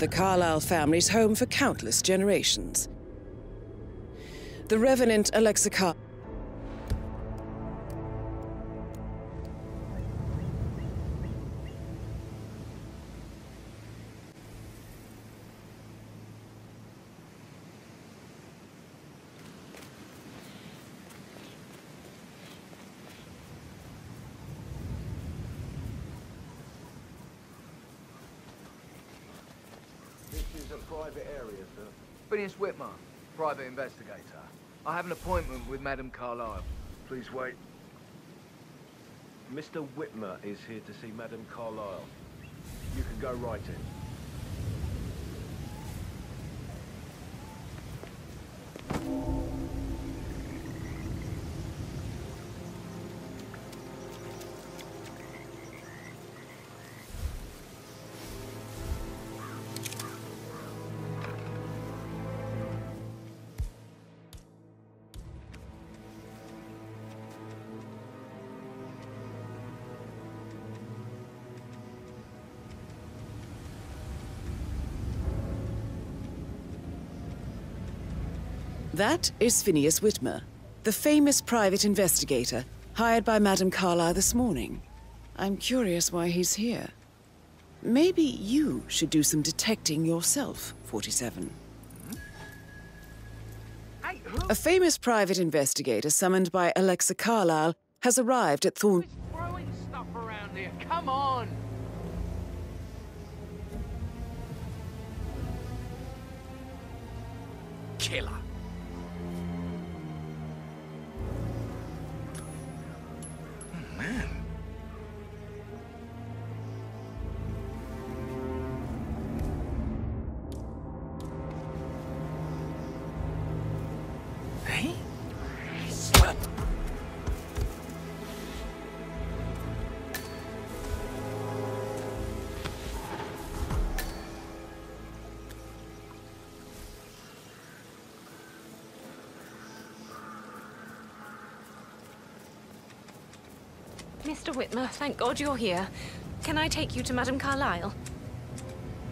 the Carlyle family's home for countless generations. The Revenant Alexa Carlyle. Private area, sir. Phineas Whitmer, private investigator. I have an appointment with Madame Carlyle. Please wait. Mr. Whitmer is here to see Madame Carlyle. You can go right in. That is Phineas Whitmer, the famous private investigator hired by Madame Carlyle this morning. I'm curious why he's here. Maybe you should do some detecting yourself, 47. Hey, who? A famous private investigator summoned by Alexa Carlyle has arrived at Thorn... Who's throwing stuff around here? Come on! Killer. Man. Hey? Mr. Whitmer, thank God you're here. Can I take you to Madame Carlyle?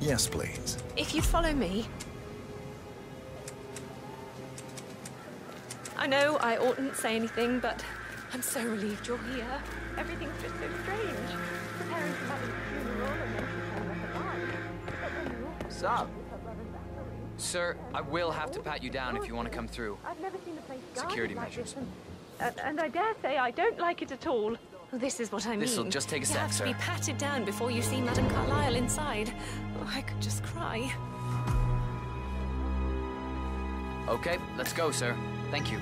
Yes, please. If you'd follow me. I know I oughtn't say anything, but I'm so relieved you're here. Everything's just so strange. Preparing for Madame's funeral and then she came back alive. But then you also Sup? with her brother's battery. Sir, I will have to pat you down if you want to come through. I've never seen a place Security guarded like measures. this, and I dare say I don't like it at all. Well, this is what I mean. This'll just take a you sec, have to sir. be patted down before you see Madame Carlyle inside. Oh, I could just cry. Okay, let's go, sir. Thank you.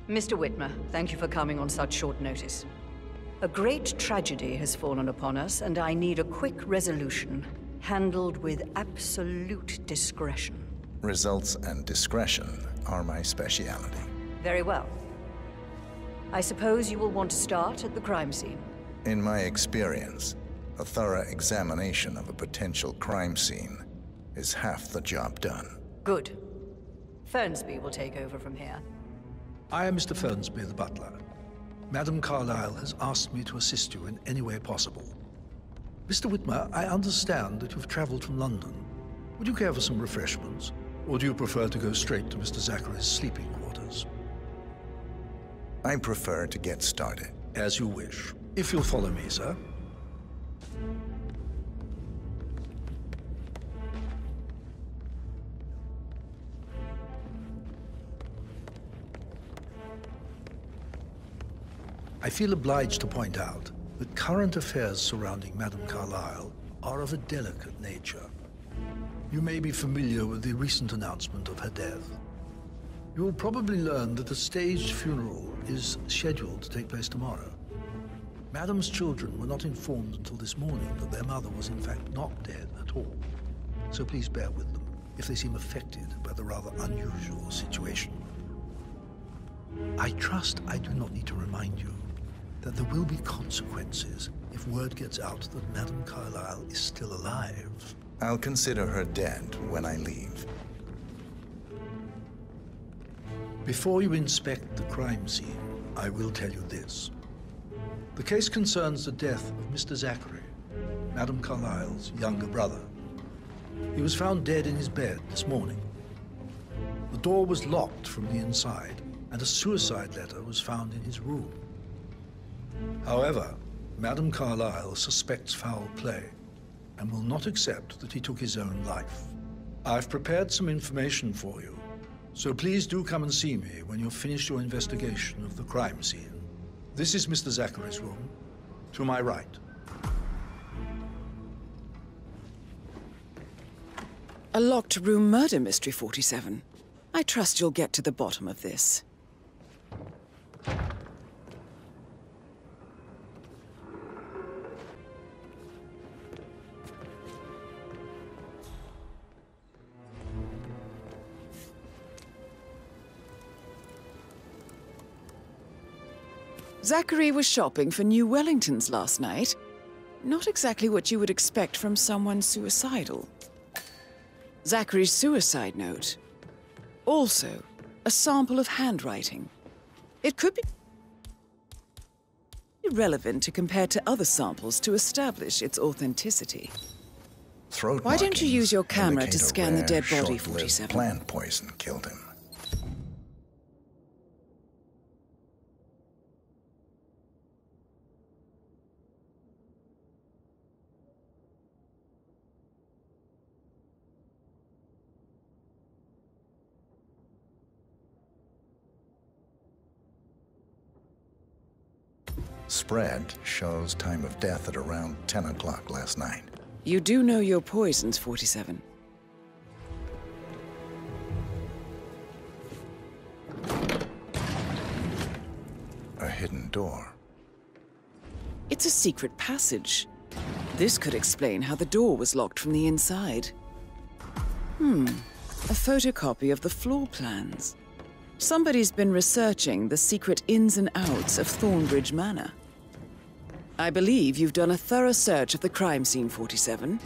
Mr. Whitmer, thank you for coming on such short notice. A great tragedy has fallen upon us, and I need a quick resolution, handled with absolute discretion. Results and discretion are my speciality. Very well. I suppose you will want to start at the crime scene. In my experience, a thorough examination of a potential crime scene is half the job done. Good. Fernsby will take over from here. I am Mr. Fernsby, the butler. Madame Carlyle has asked me to assist you in any way possible. Mr. Whitmer, I understand that you've traveled from London. Would you care for some refreshments? Or do you prefer to go straight to Mr. Zachary's sleeping quarters? I prefer to get started. As you wish. If you'll follow me, sir. I feel obliged to point out that current affairs surrounding Madame Carlyle are of a delicate nature. You may be familiar with the recent announcement of her death. You will probably learn that a staged funeral is scheduled to take place tomorrow. Madame's children were not informed until this morning that their mother was in fact not dead at all. So please bear with them if they seem affected by the rather unusual situation. I trust I do not need to remind you that there will be consequences if word gets out that Madame Carlyle is still alive. I'll consider her dead when I leave. Before you inspect the crime scene, I will tell you this. The case concerns the death of Mr. Zachary, Madame Carlyle's younger brother. He was found dead in his bed this morning. The door was locked from the inside, and a suicide letter was found in his room. However, Madame Carlyle suspects foul play and will not accept that he took his own life. I've prepared some information for you, so please do come and see me when you've finished your investigation of the crime scene. This is Mr. Zachary's room, to my right. A locked room murder mystery, 47. I trust you'll get to the bottom of this. Zachary was shopping for new Wellingtons last night. Not exactly what you would expect from someone suicidal. Zachary's suicide note. Also, a sample of handwriting. It could be relevant to compare to other samples to establish its authenticity. Throat Why don't you use your camera indicate to a scan the rare, dead body, short-lived 47? Plant poison killed him. Spread shows time of death at around 10 o'clock last night. You do know your poisons, 47. A hidden door. It's a secret passage. This could explain how the door was locked from the inside. A photocopy of the floor plans. Somebody's been researching the secret ins and outs of Thornbridge Manor. I believe you've done a thorough search of the crime scene, 47.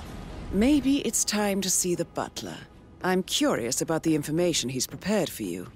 Maybe it's time to see the butler. I'm curious about the information he's prepared for you.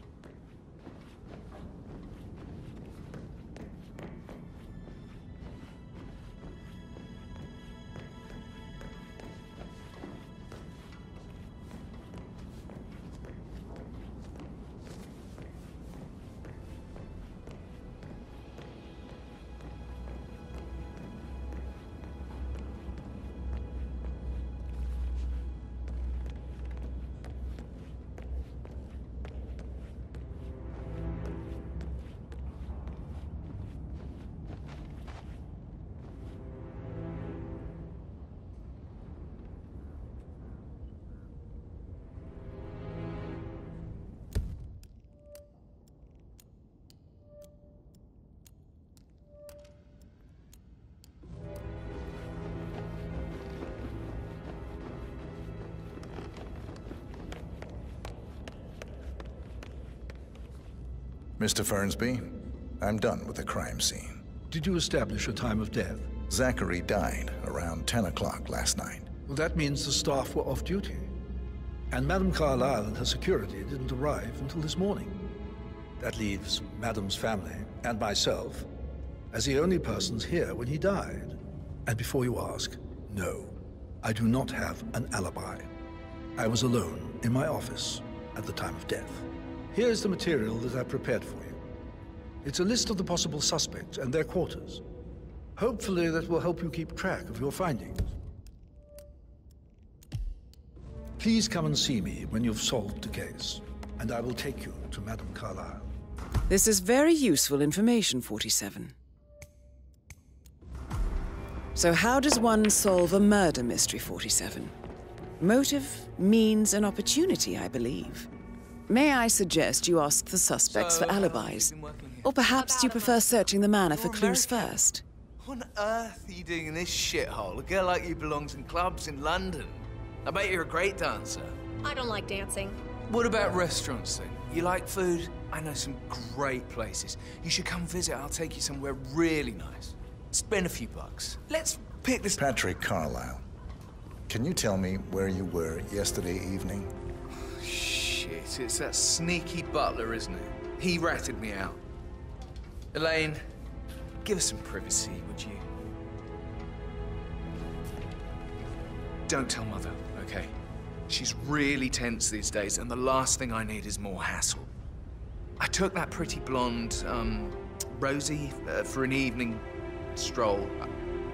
Mr. Fernsby, I'm done with the crime scene. Did you establish a time of death? Zachary died around 10 o'clock last night. Well, that means the staff were off duty. And Madame Carlyle and her security didn't arrive until this morning. That leaves Madame's family and myself as the only persons here when he died. And before you ask, no, I do not have an alibi. I was alone in my office at the time of death. Here's the material that I prepared for you. It's a list of the possible suspects and their quarters. Hopefully that will help you keep track of your findings. Please come and see me when you've solved the case, and I will take you to Madame Carlyle. This is very useful information, 47. So how does one solve a murder mystery, 47? Motive, means, and opportunity, I believe. May I suggest you ask the suspects for alibis? Or perhaps you prefer searching the manor for clues first? What on earth are you doing in this shithole? A girl like you belongs in clubs in London. I bet you're a great dancer. I don't like dancing. What about restaurants then? You like food? I know some great places. You should come visit. I'll take you somewhere really nice. Spend a few bucks. Let's pick this... Patrick Carlisle, can you tell me where you were yesterday evening? Shit, it's that sneaky butler, isn't it? He ratted me out. Elaine, give us some privacy, would you? Don't tell Mother, okay? She's really tense these days, and the last thing I need is more hassle. I took that pretty blonde, Rosie, for an evening stroll.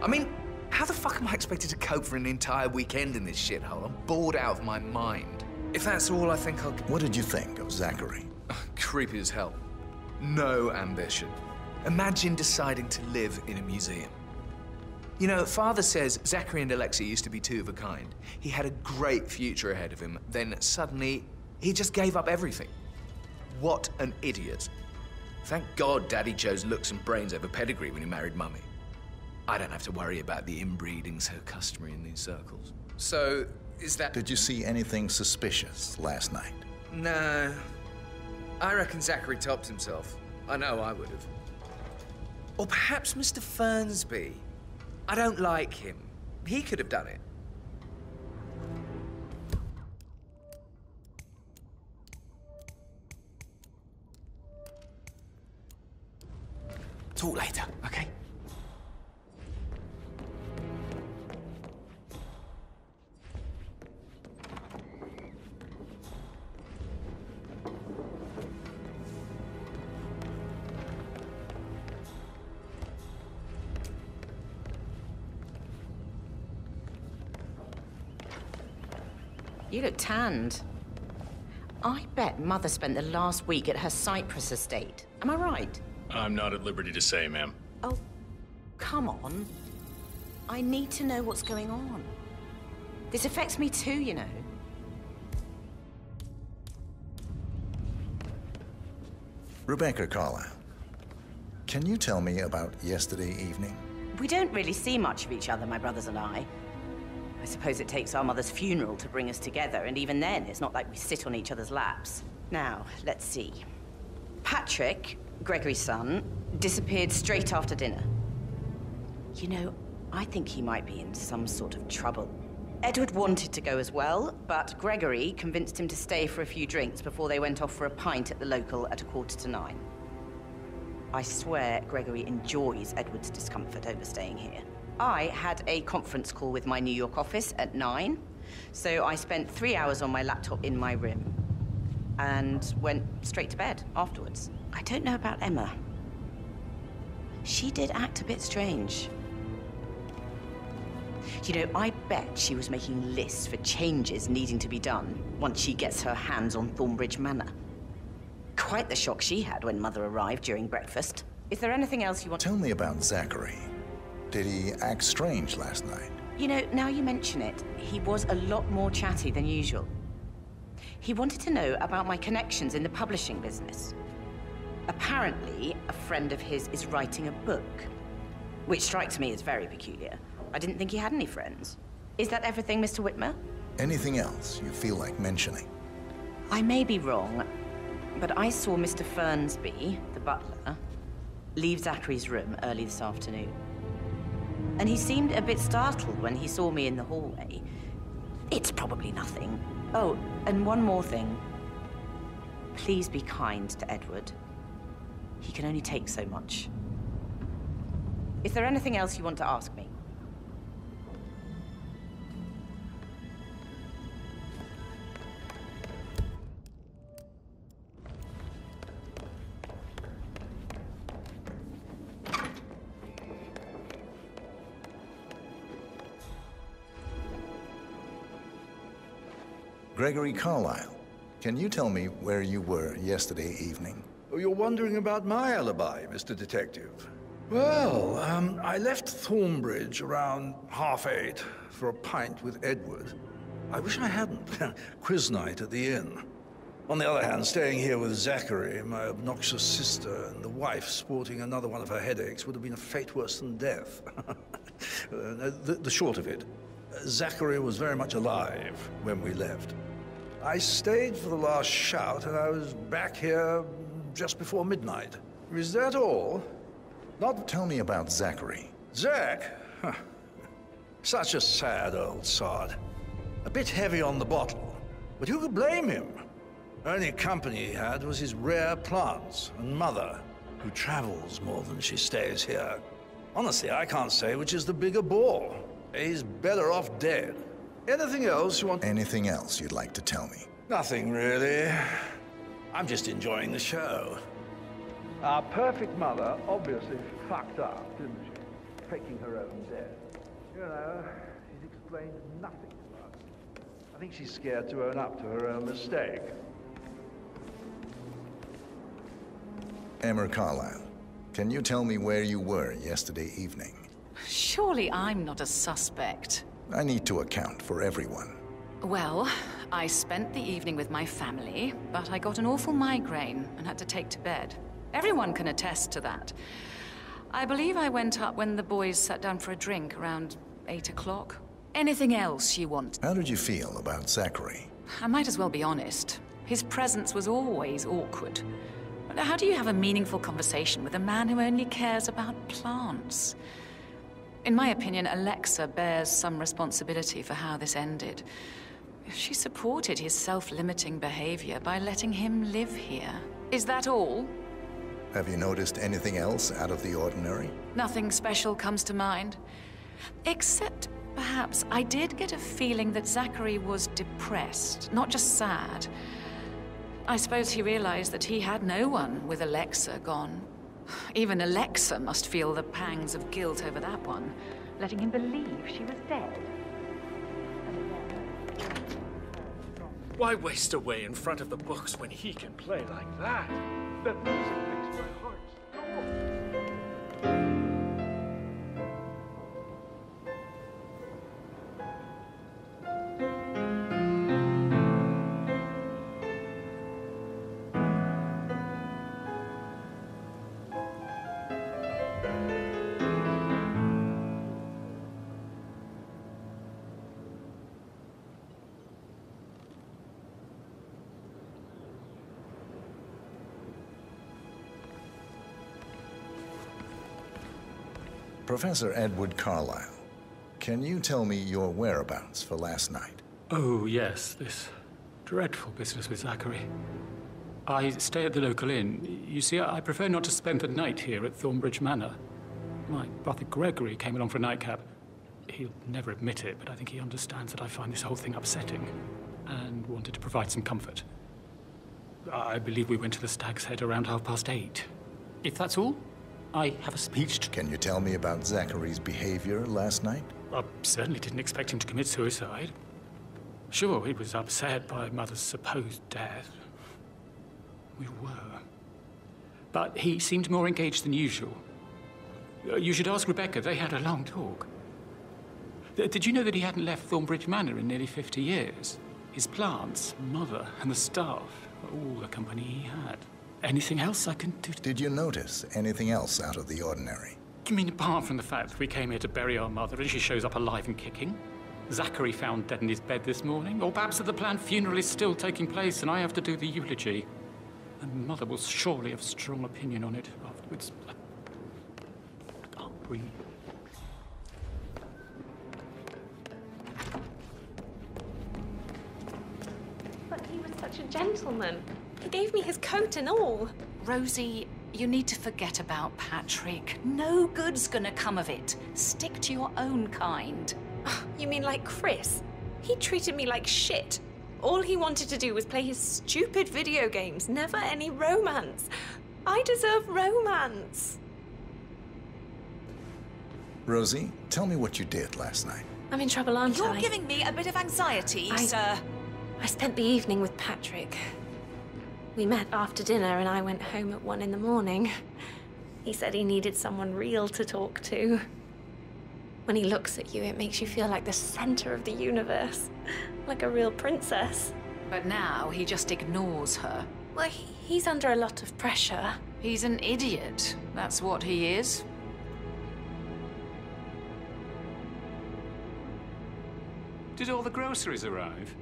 I mean, how the fuck am I expected to cope for an entire weekend in this shithole? I'm bored out of my mind. If that's all, I think I'll... What did you think of Zachary? Creepy as hell. No ambition. Imagine deciding to live in a museum. You know, Father says Zachary and Alexia used to be two of a kind. He had a great future ahead of him, then suddenly, he just gave up everything. What an idiot. Thank God Daddy chose looks and brains over pedigree when he married Mummy. I don't have to worry about the inbreeding so customary in these circles. So, is that... Did you see anything suspicious last night? No. I reckon Zachary topped himself. I know I would have. Or perhaps Mr. Fernsby. I don't like him. He could have done it. Talk later, okay? You look tanned. I bet Mother spent the last week at her Cyprus estate. Am I right? I'm not at liberty to say, ma'am. Oh, come on. I need to know what's going on. This affects me too, you know. Rebecca Carlisle, can you tell me about yesterday evening? We don't really see much of each other, my brothers and I. I suppose it takes our mother's funeral to bring us together, and even then, it's not like we sit on each other's laps. Now, let's see. Patrick, Gregory's son, disappeared straight after dinner. You know, I think he might be in some sort of trouble. Edward wanted to go as well, but Gregory convinced him to stay for a few drinks before they went off for a pint at the local at 8:45. I swear Gregory enjoys Edward's discomfort over staying here. I had a conference call with my New York office at 9, so I spent 3 hours on my laptop in my room and went straight to bed afterwards. I don't know about Emma. She did act a bit strange. You know, I bet she was making lists for changes needing to be done once she gets her hands on Thornbridge Manor. Quite the shock she had when Mother arrived during breakfast. Is there anything else you want? Tell me about Zachary. Did he act strange last night? You know, now you mention it, he was a lot more chatty than usual. He wanted to know about my connections in the publishing business. Apparently, a friend of his is writing a book, which strikes me as very peculiar. I didn't think he had any friends. Is that everything, Mr. Whitmer? Anything else you feel like mentioning? I may be wrong, but I saw Mr. Fernsby, the butler, leave Zachary's room early this afternoon. And he seemed a bit startled when he saw me in the hallway. It's probably nothing. Oh, and one more thing. Please be kind to Edward. He can only take so much. Is there anything else you want to ask me? Gregory Carlisle, can you tell me where you were yesterday evening? Oh, you're wondering about my alibi, Mr. Detective. Well, I left Thornbridge around 8:30 for a pint with Edward. I wish I hadn't. Quiz night at the inn. On the other hand, staying here with Zachary, my obnoxious sister, and the wife sporting another one of her headaches would have been a fate worse than death. The short of it, Zachary was very much alive when we left. I stayed for the last shout, and I was back here just before midnight. Is that all? Not... Tell me about Zachary. Zach? Huh. Such a sad old sod. A bit heavy on the bottle, but who could blame him? Only company he had was his rare plants and mother, who travels more than she stays here. Honestly, I can't say which is the bigger bore. He's better off dead. Anything else you want? Anything else you'd like to tell me? Nothing, really. I'm just enjoying the show. Our perfect mother obviously fucked up, didn't she? Faking her own death. You know, she's explained nothing to us. I think she's scared to own up to her own mistake. Emma Carlyle, can you tell me where you were yesterday evening? Surely I'm not a suspect. I need to account for everyone. Well, I spent the evening with my family, but I got an awful migraine and had to take to bed. Everyone can attest to that. I believe I went up when the boys sat down for a drink around 8 o'clock. Anything else you want? How did you feel about Zachary? I might as well be honest. His presence was always awkward. How do you have a meaningful conversation with a man who only cares about plants? In my opinion, Alexa bears some responsibility for how this ended. She supported his self-limiting behavior by letting him live here. Is that all? Have you noticed anything else out of the ordinary? Nothing special comes to mind. Except, perhaps, I did get a feeling that Zachary was depressed, not just sad. I suppose he realized that he had no one with Alexa gone. Even Alexa must feel the pangs of guilt over that one, letting him believe she was dead. Why waste away in front of the books when he can play like that? That music makes my heart stop. Professor Edward Carlyle, can you tell me your whereabouts for last night? Oh, yes, this dreadful business with Zachary. I stay at the local inn. You see, I prefer not to spend the night here at Thornbridge Manor. My brother Gregory came along for a nightcap. He'll never admit it, but I think he understands that I find this whole thing upsetting and wanted to provide some comfort. I believe we went to the Stag's Head around 8:30. If that's all, I have a speech to... Can you tell me about Zachary's behavior last night? I certainly didn't expect him to commit suicide. Sure, he was upset by Mother's supposed death. We were. But he seemed more engaged than usual. You should ask Rebecca. They had a long talk. Did you know that he hadn't left Thornbridge Manor in nearly 50 years? His plants, Mother, and the staff were all the company he had. Anything else I can do? Did you notice anything else out of the ordinary? You mean apart from the fact that we came here to bury our mother and she shows up alive and kicking? Zachary found dead in his bed this morning? Or perhaps that the planned funeral is still taking place and I have to do the eulogy? And Mother will surely have a strong opinion on it afterwards. I can't breathe. But he was such a gentleman. He gave me his coat and all. Rosie, you need to forget about Patrick. No good's gonna come of it. Stick to your own kind. You mean like Chris? He treated me like shit. All he wanted to do was play his stupid video games, never any romance. I deserve romance. Rosie, tell me what you did last night. I'm in trouble, aren't I? You're giving me a bit of anxiety, sir. I spent the evening with Patrick. We met after dinner and I went home at 1 in the morning. He said he needed someone real to talk to. When he looks at you, it makes you feel like the center of the universe. Like a real princess. But now he just ignores her. Well, he's under a lot of pressure. He's an idiot. That's what he is. Did all the groceries arrive?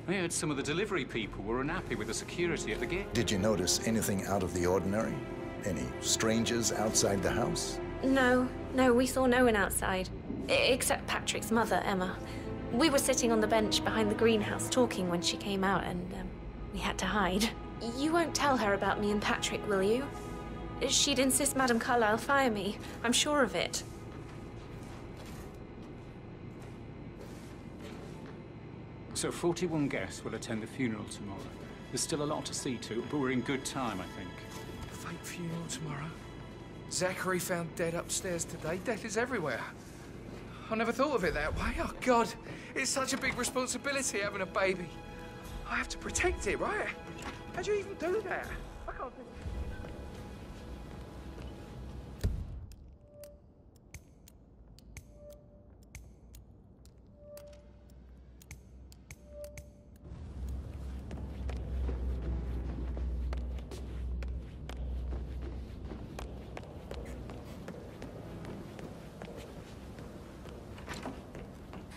I heard some of the delivery people were unhappy with the security at the gate. Did you notice anything out of the ordinary? Any strangers outside the house? No, we saw no one outside. Except Patrick's mother, Emma. We were sitting on the bench behind the greenhouse talking when she came out, and we had to hide. You won't tell her about me and Patrick, will you? She'd insist Madame Carlyle fire me. I'm sure of it. So 41 guests will attend the funeral tomorrow. There's still a lot to see to, but we're in good time, I think. Fake funeral tomorrow? Zachary found dead upstairs today. Death is everywhere. I never thought of it that way. Oh, God. It's such a big responsibility having a baby. I have to protect it, right? How'd you even do that? I can't do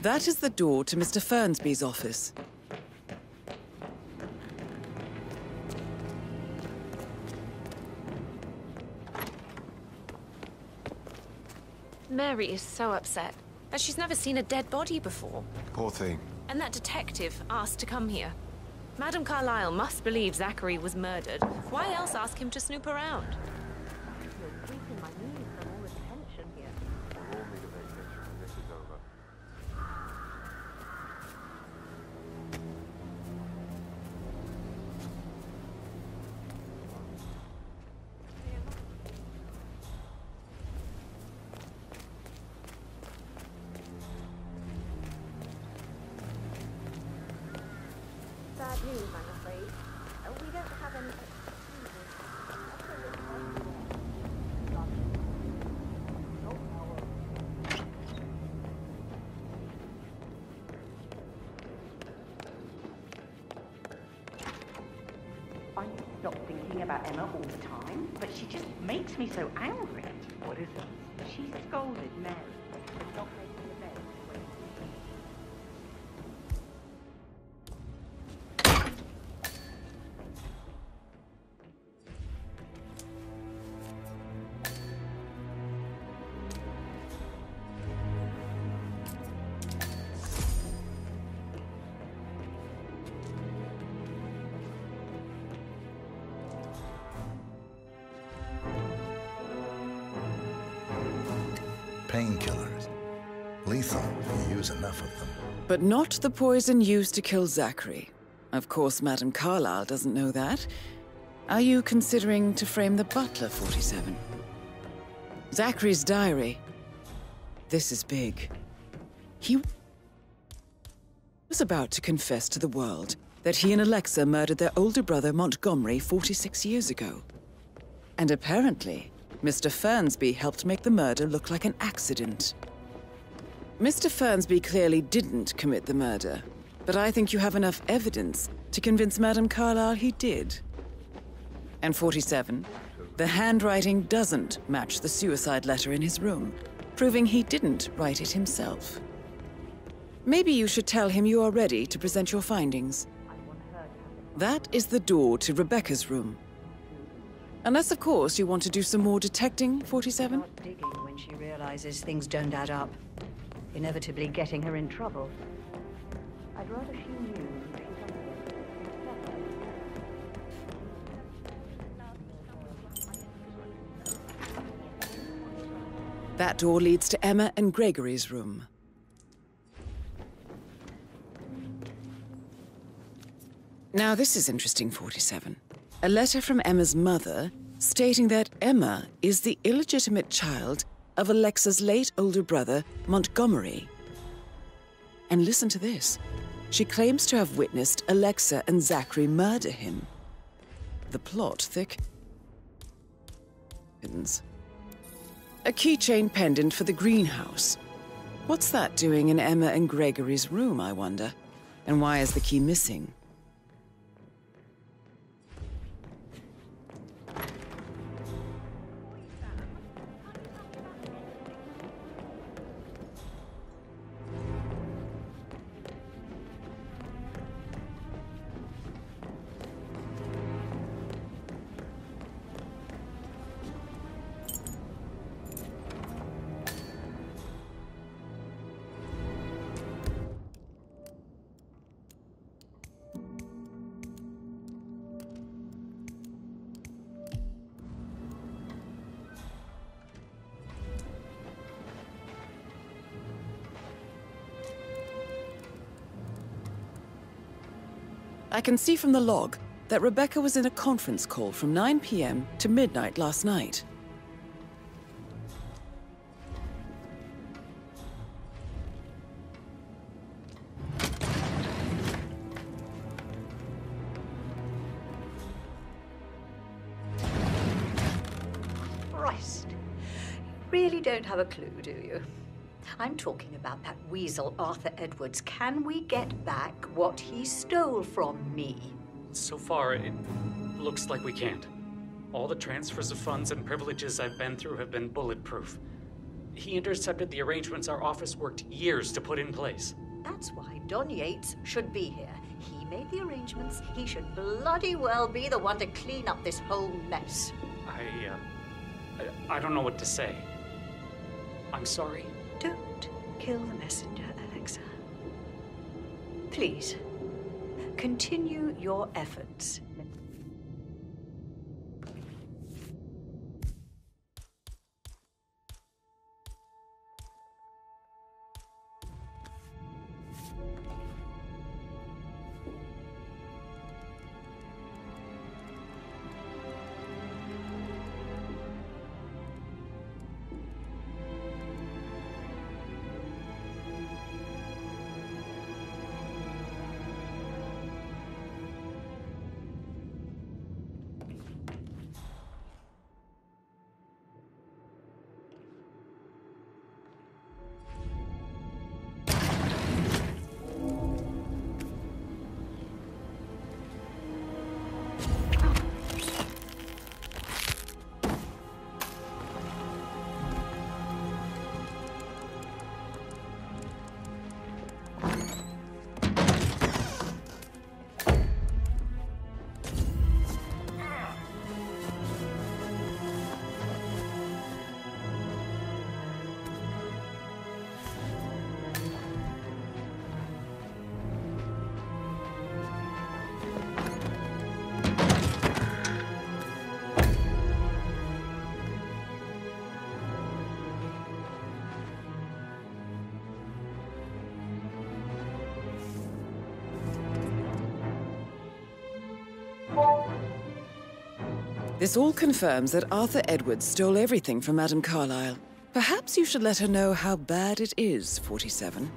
That is the door to Mr. Fernsby's office. Mary is so upset, as she's never seen a dead body before. Poor thing. And that detective asked to come here. Madame Carlyle must believe Zachary was murdered. Why else ask him to snoop around? Bad news, I'm afraid. We don't have any I stop thinking about Emma all the time, but she just makes me so angry. What is it? She scolded Mary for not making the bed. Painkillers. Lethal. You use enough of them. But not the poison used to kill Zachary. Of course, Madame Carlyle doesn't know that. Are you considering to frame the butler, 47? Zachary's diary. This is big. He was about to confess to the world that he and Alexa murdered their older brother Montgomery 46 years ago. And apparently, Mr. Fernsby helped make the murder look like an accident. Mr. Fernsby clearly didn't commit the murder, but I think you have enough evidence to convince Madame Carlyle he did. And 47, the handwriting doesn't match the suicide letter in his room, proving he didn't write it himself. Maybe you should tell him you are ready to present your findings. That is the door to Rebecca's room. Unless, of course, you want to do some more detecting, 47? Not digging when she realizes things don't add up, inevitably getting her in trouble. I'd rather she knew. That door leads to Emma and Gregory's room. Now, this is interesting, 47. A letter from Emma's mother stating that Emma is the illegitimate child of Alexa's late older brother, Montgomery. And listen to this. She claims to have witnessed Alexa and Zachary murder him. The plot thickens. A keychain pendant for the greenhouse. What's that doing in Emma and Gregory's room, I wonder? And why is the key missing? I can see from the log that Rebecca was in a conference call from 9 p.m. to midnight last night. Christ. You really don't have a clue, do you? I'm talking about that weasel Arthur Edwards. Can we get back what he stole from me? So far, it looks like we can't. All the transfers of funds and privileges I've been through have been bulletproof. He intercepted the arrangements our office worked years to put in place. That's why Don Yates should be here. He made the arrangements. He should bloody well be the one to clean up this whole mess. I don't know what to say. I'm sorry. Don't kill the messenger, Alexa. Please, continue your efforts. This all confirms that Arthur Edwards stole everything from Madame Carlyle. Perhaps you should let her know how bad it is, 47.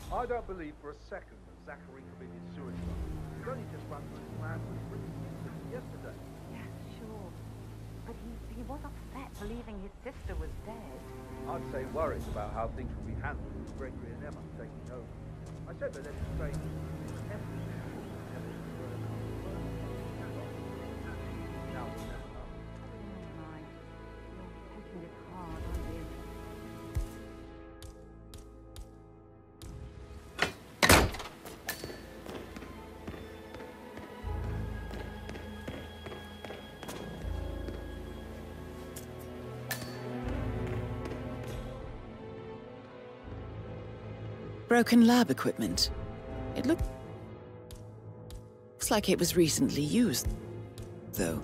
I don't believe for a second that Zachary committed suicide. He's only just run through his plan with yesterday. Yeah, sure. But he was upset believing his sister was dead. I'd say worried about how things will be handled with Gregory and Emma taking over. I said that any strange now we'll never know. Right. You're taking this hard, aren't you? Broken lab equipment. It looks like it was recently used, though.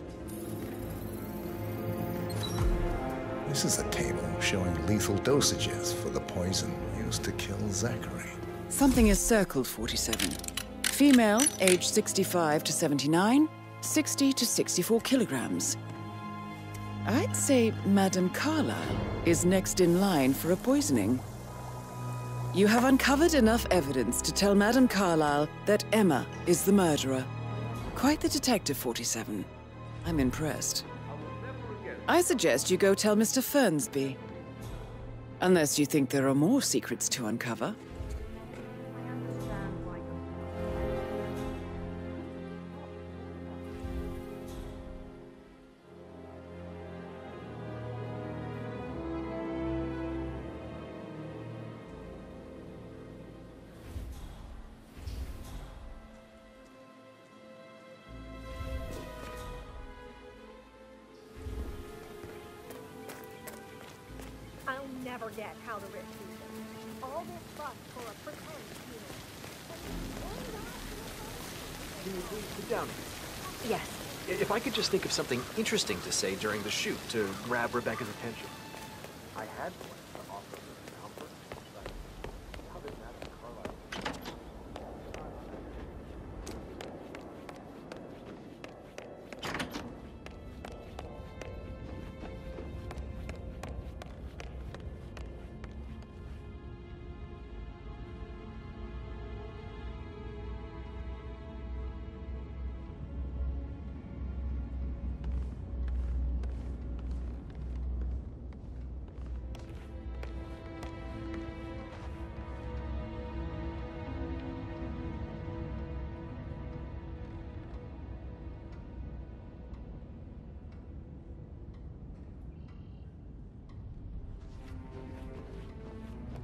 This is a table showing lethal dosages for the poison used to kill Zachary. Something is circled 47. Female, age 65 to 79, 60 to 64 kilograms. I'd say Madame Carlyle is next in line for a poisoning. You have uncovered enough evidence to tell Madame Carlyle that Emma is the murderer. Quite the detective, 47. I'm impressed. I suggest you go tell Mr. Fernsby. Unless you think there are more secrets to uncover. I'll never get how the rich do this. All this fuss for a pretend funeral. Can you please sit down? Yes. If I could just think of something interesting to say during the shoot to grab Rebecca's attention. I had one to offer her comfort, but how did Madame Carlyle...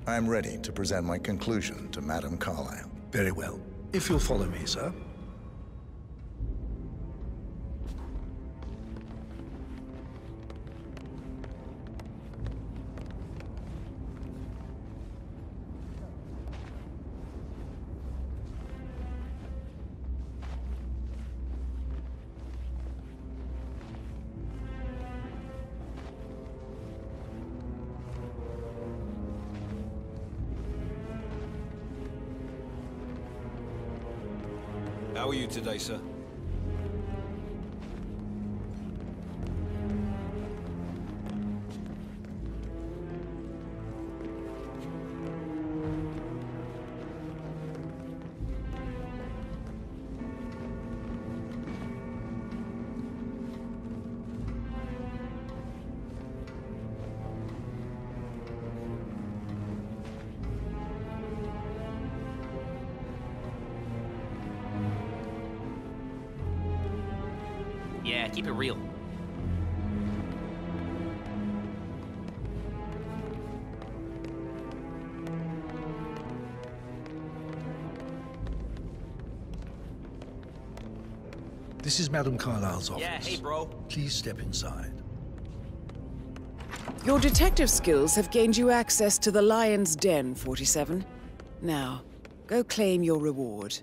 I'm ready to present my conclusion to Madame Carlyle. Very well. If you'll follow me, sir. How are you today, sir? Yeah, keep it real. This is Madame Carlyle's office. Yeah, hey, bro. Please step inside. Your detective skills have gained you access to the Lion's Den, 47. Now, go claim your reward.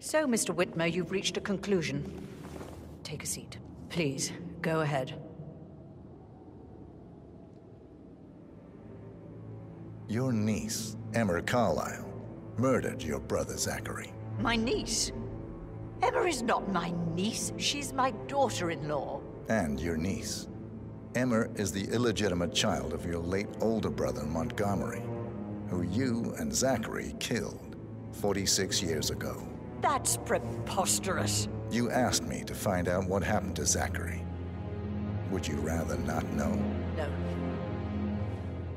So, Mr. Whitmer, you've reached a conclusion. Take a seat. Please, go ahead. Your niece, Emma Carlyle, murdered your brother Zachary. My niece? Emma is not my niece. She's my daughter-in-law. And your niece. Emma is the illegitimate child of your late older brother Montgomery, who you and Zachary killed 46 years ago. That's preposterous. You asked me to find out what happened to Zachary. Would you rather not know? No.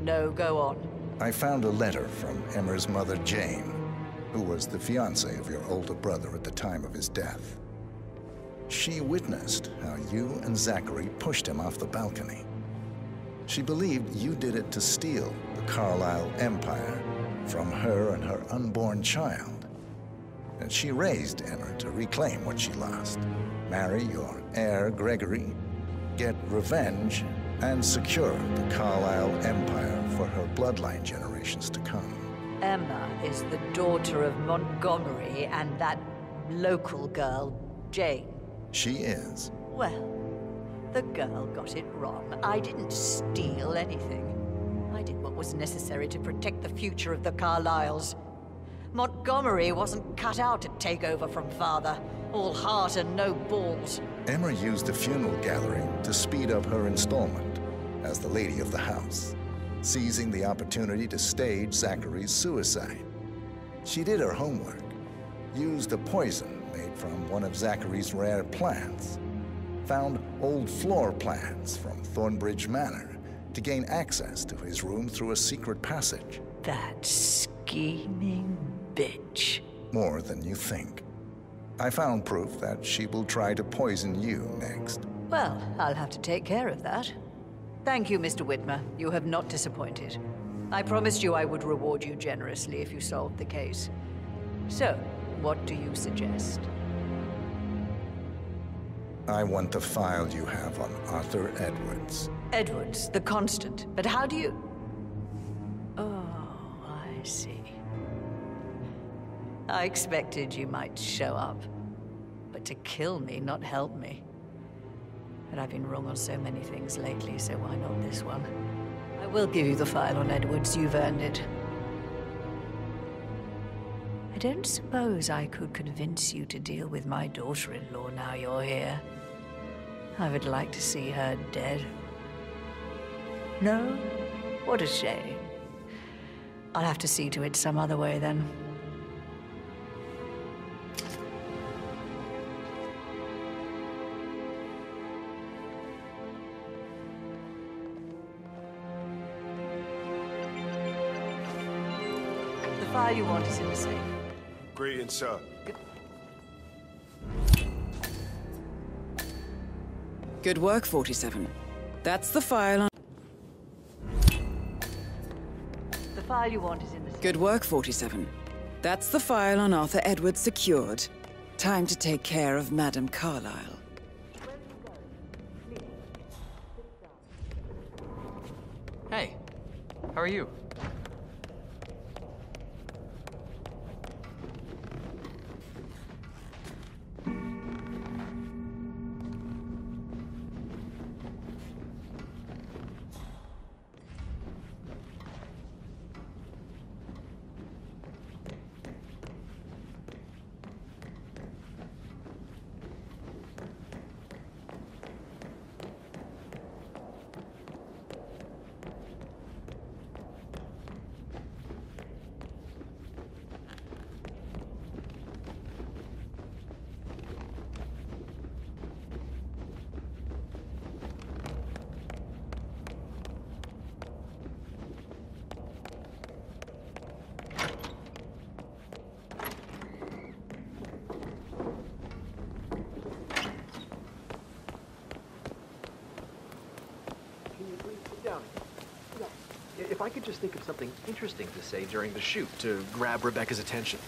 No, go on. I found a letter from Emma's mother, Jane, who was the fiancée of your older brother at the time of his death. She witnessed how you and Zachary pushed him off the balcony. She believed you did it to steal the Carlyle empire from her and her unborn child. And she raised Emma to reclaim what she lost. Marry your heir, Gregory, get revenge, and secure the Carlyle empire for her bloodline generations to come. Emma is the daughter of Montgomery and that local girl, Jane. She is. Well, the girl got it wrong. I didn't steal anything. I did what was necessary to protect the future of the Carlyles. Montgomery wasn't cut out to take over from Father. All heart and no balls. Emma used the funeral gallery to speed up her installment as the lady of the house, seizing the opportunity to stage Zachary's suicide. She did her homework, used a poison made from one of Zachary's rare plants, found old floor plans from Thornbridge Manor to gain access to his room through a secret passage. That scheming bitch. More than you think. I found proof that she will try to poison you next. Well, I'll have to take care of that. Thank you, Mr. Whitmer. You have not disappointed. I promised you I would reward you generously if you solved the case. So, what do you suggest? I want the file you have on Arthur Edwards. Edwards, the Constant. But how do you... Oh, I see. I expected you might show up. But to kill me, not help me. But I've been wrong on so many things lately, so why not this one? I will give you the file on Edwards. You've earned it. I don't suppose I could convince you to deal with my daughter-in-law now you're here. I would like to see her dead. No? What a shame. I'll have to see to it some other way then. The file you want is in the safe. Greetings, sir. Good work, 47. That's the file on... The file you want is in the safe. Good work, 47. That's the file on Arthur Edwards secured. Time to take care of Madame Carlyle. Hey, how are you? If I could just think of something interesting to say during the shoot to grab Rebecca's attention.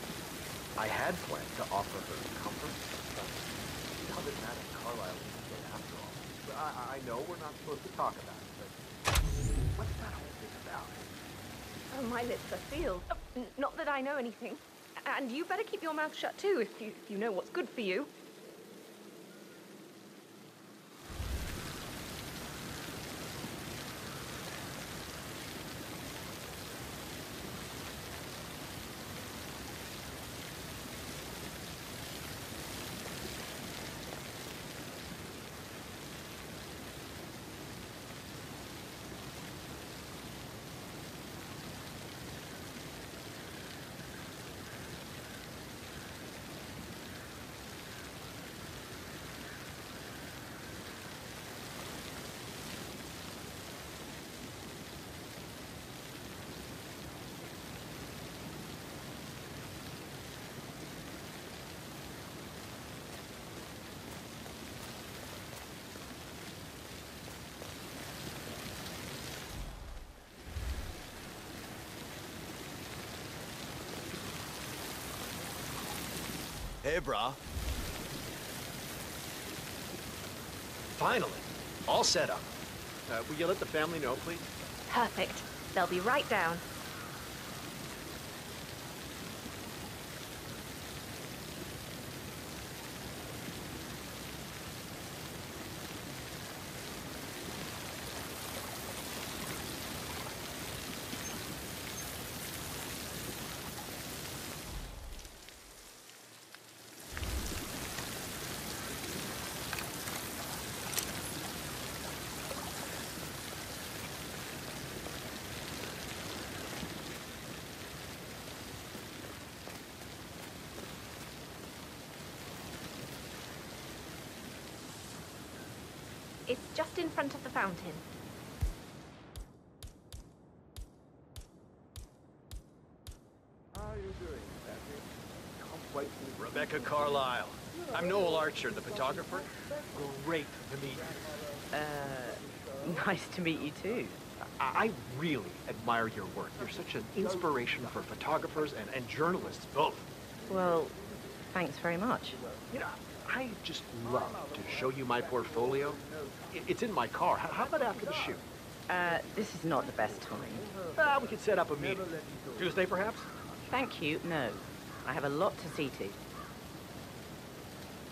I had planned to offer her comfort, but how did Madame Carlyle get after all? I know we're not supposed to talk about it, but what's that whole thing about? Oh, my lips are sealed. Not that I know anything. And you better keep your mouth shut too, if you know what's good for you. Hey, brah. Finally. All set up. Will you let the family know, please? Perfect. They'll be right down. It's just in front of the fountain. How are you doing, Patrick? Can't wait for Rebecca Carlyle. I'm Noel Archer, the photographer. Great to meet you. Nice to meet you too. I really admire your work. You're such an inspiration for photographers and journalists both. Well, thanks very much. You know, I just love to show you my portfolio. It's in my car. How about after the shoot? This is not the best time. We could set up a meeting. Tuesday, perhaps? Thank you, no. I have a lot to see to.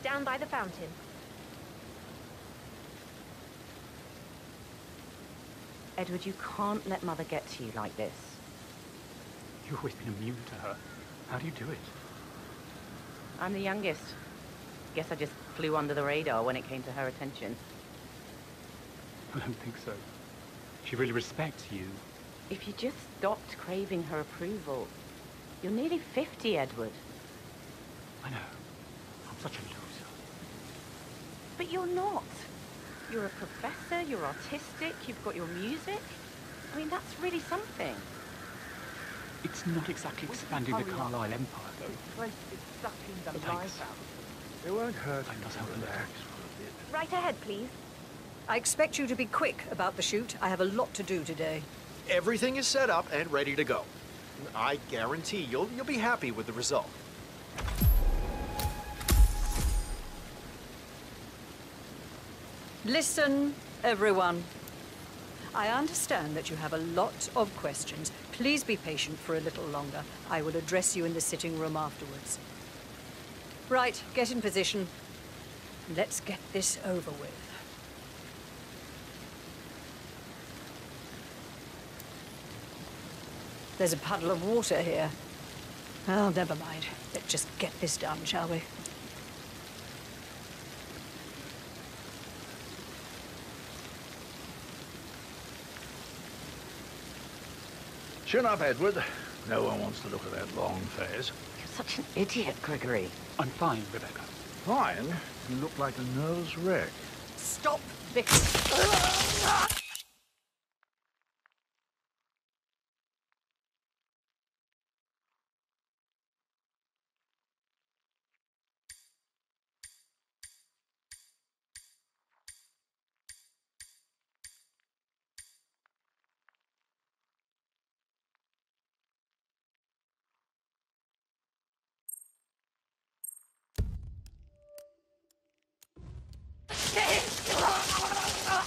Down by the fountain. Edward, you can't let Mother get to you like this. You've always been immune to her. How do you do it? I'm the youngest. Guess I just flew under the radar when it came to her attention. I don't think so. She really respects you. If you just stopped craving her approval. You're nearly 50, Edward. I know. I'm such a loser. But you're not. You're a professor, you're artistic, you've got your music. I mean, that's really something. It's not exactly expanding the Carlyle Empire, though. This place is sucking the Thanks. life out of it. It won't hurt you to relax for a bit. Right ahead, please. I expect you to be quick about the shoot. I have a lot to do today. Everything is set up and ready to go. I guarantee you'll be happy with the result. Listen, everyone. I understand that you have a lot of questions. Please be patient for a little longer. I will address you in the sitting room afterwards. Right, get in position. Let's get this over with. There's a puddle of water here. Oh, never mind. Let's just get this done, shall we? Chin up, Edward. No one wants to look at that long face. You're such an idiot, Gregory. I'm fine, Rebecca. Fine? You look like a nervous wreck. Stop bickering.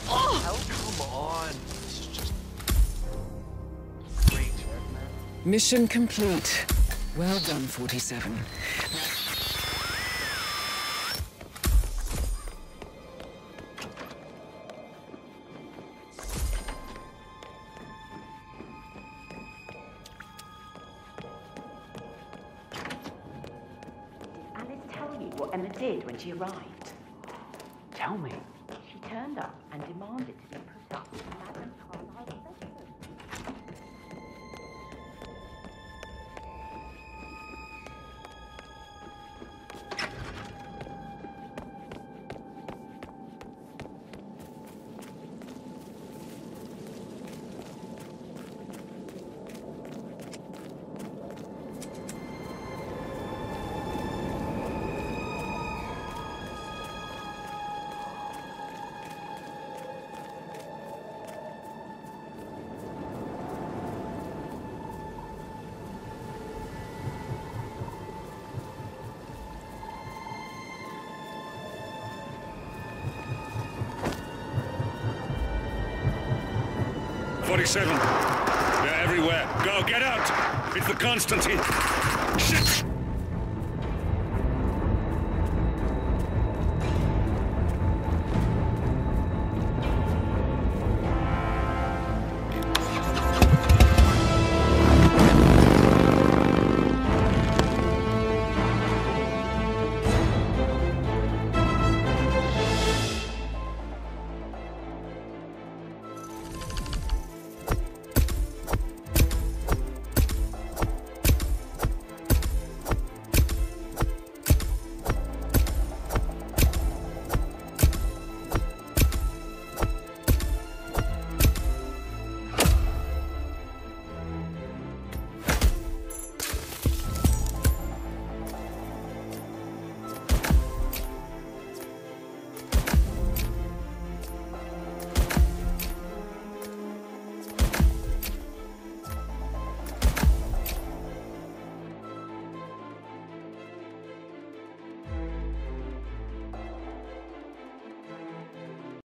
Oh, come on. This is just great. Mission complete. Well done, 47. Alice tell you what Emma did when she arrived? Tell me. She turned up and demanded to be put up in Madame Carlyle's bedroom. They're everywhere. Go, get out! It's the Constantine. Shit!